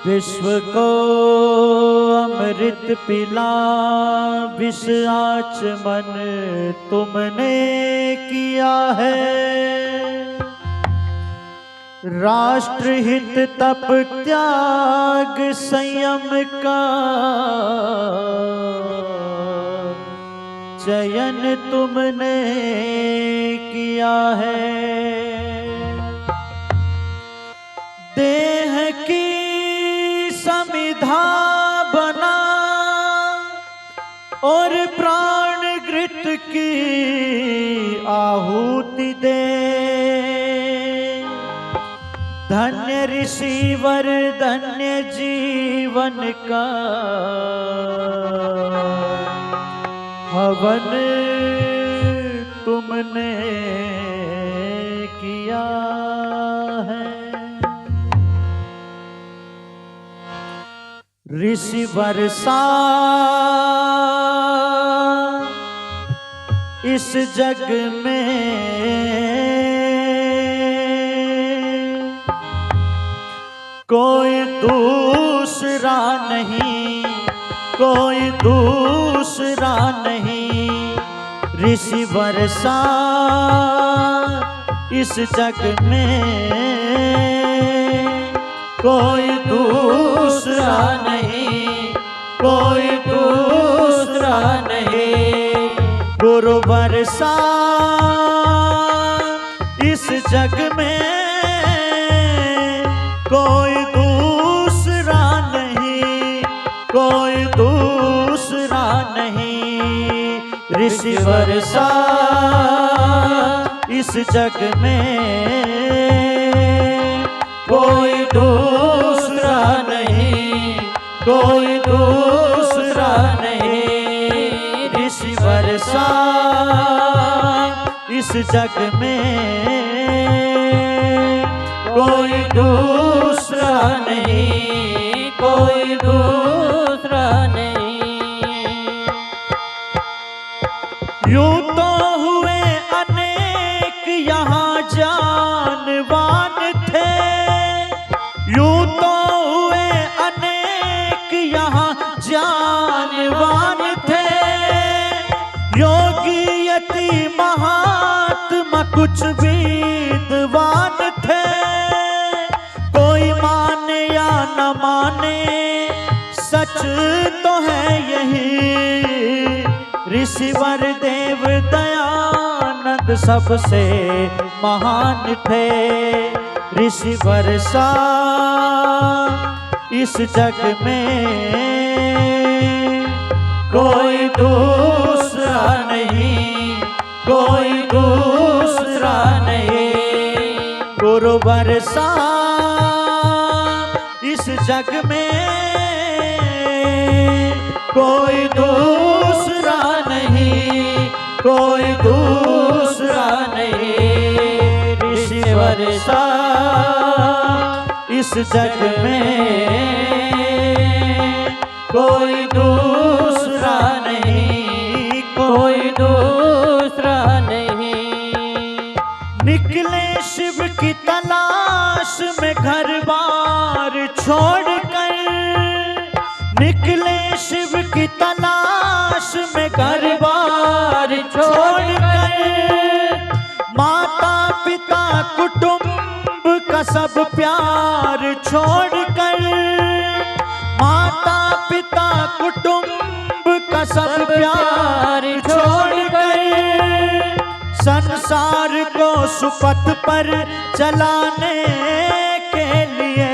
विश्व को अमृत पिला विष आचमन तुमने किया है। राष्ट्रहित तप त्याग संयम का चयन तुमने किया है। देह की समिधा बना और प्राण घृत की आहुति दे। धन्य ऋषिवर धन्य जीवन का हवन तुमने किया है। ऋषि वर्षा इस जग में कोई दूसरा नहीं, कोई दूसरा नहीं। ऋषि वर्षा इस जग में कोई दूसरा नहीं, कोई दूसरा नहीं। गुरु वर्षा इस जग में कोई दूसरा नहीं, कोई दूसरा नहीं। ऋषि वर्षा इस जग में कोई दूसरा नहीं, कोई दूसरा नहीं। ऋषि वर्षा इस जग में कोई दूसरा नहीं, कोई दूसरा नहीं। यूं तो हुए अनेक यहाँ जानवान थे, यूं तो हुए अनेक यहाँ जानवान थे। योगी यति महात्मा कुछ विद्वान थे। कोई माने या न माने सच तो है यही। ऋषिवर देव दयानंद सबसे महान थे। ऋषि वर्षा इस जग में कोई दूसरा नहीं, कोई दूसरा नहीं। गुरु वर्षा इस जग में कोई दूसरा नहीं, कोई दूसरा नहीं। ऋषि वर्षा इस जग में कोई दूसरा नहीं, कोई दूसरा नहीं। निकले शिव की तलाश में घर बार छोड़कर, निकले शिव की तलाश में घर बार छोड़कर। माता पिता कुटुंब का सब प्यार छोड़कर, माता पिता कुटुंब का सब प्यार छोड़कर। संसार को सुपथ पर चलाने के लिए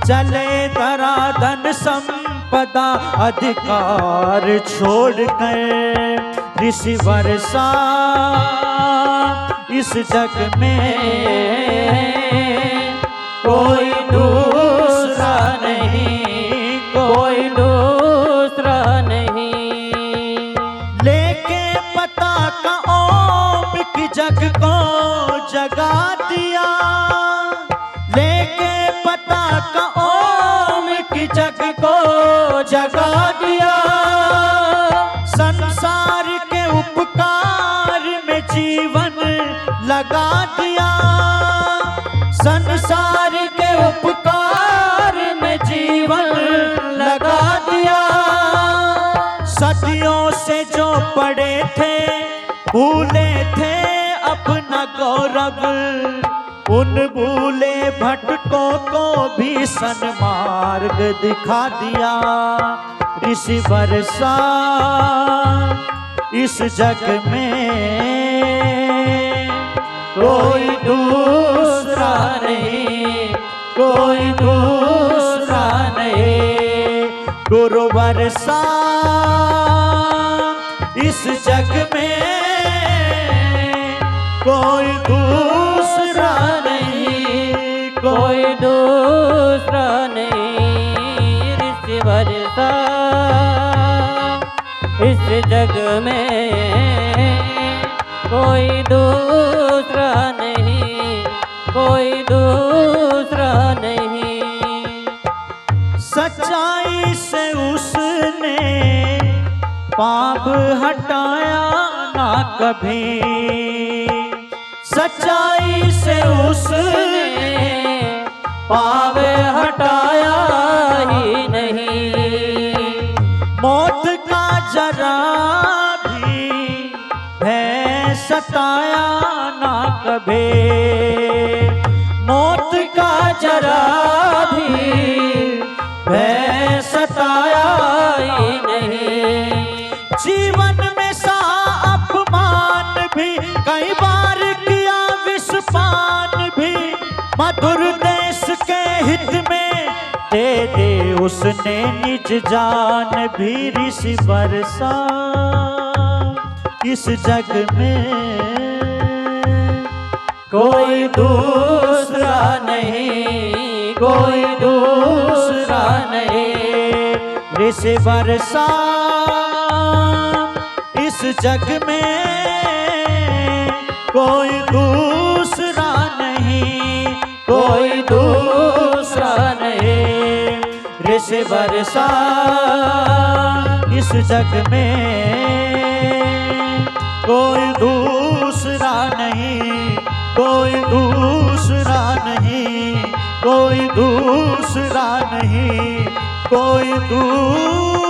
चले धरा धन संपदा अधिकार छोड़कर। ऋषि वर्षा इस जग में कोई दूसरा नहीं, कोई दूसरा नहीं। लेके पताका ओम की जग को जगा दिया, लेके पताका ओम की जग को जगा दिया। संसार के उपकार में जीवन लगा दिया, संसार के उपकार भूले थे अपना गौरव, उन भूले भटकों को भी सन्मार्ग दिखा दिया। ऋषि वर्षा इस जग में कोई दूसरा नहीं, कोई दूसरा नहीं। गुरु वर्षा इस जग में कोई दूसरा नहीं, कोई दूसरा नहीं। ऋषि वर्षा इस जग में कोई दूसरा नहीं, कोई दूसरा नहीं। सच्चाई से उसने पाप हटाया ना कभी, सच्चाई से उसने पाप हटाया ही नहीं। मौत का जरा भी भय सताया ना कभी, मौत का जरा भी भय सताया ही नहीं। जीवन में सा अपमान भी कई बार किया, विषपान भी मधुर देश के हित में दे दे उसने निज जान भी। ऋषि वर्षा इस जग में कोई दूसरा नहीं, कोई दूसरा नहीं। ऋषि वर्षा इस जग में कोई दूसरा नहीं, कोई दूसरा नहीं। ऋषि वर्षा इस जग में कोई दूसरा नहीं, कोई दूसरा नहीं, कोई दूसरा नहीं, कोई दूसरा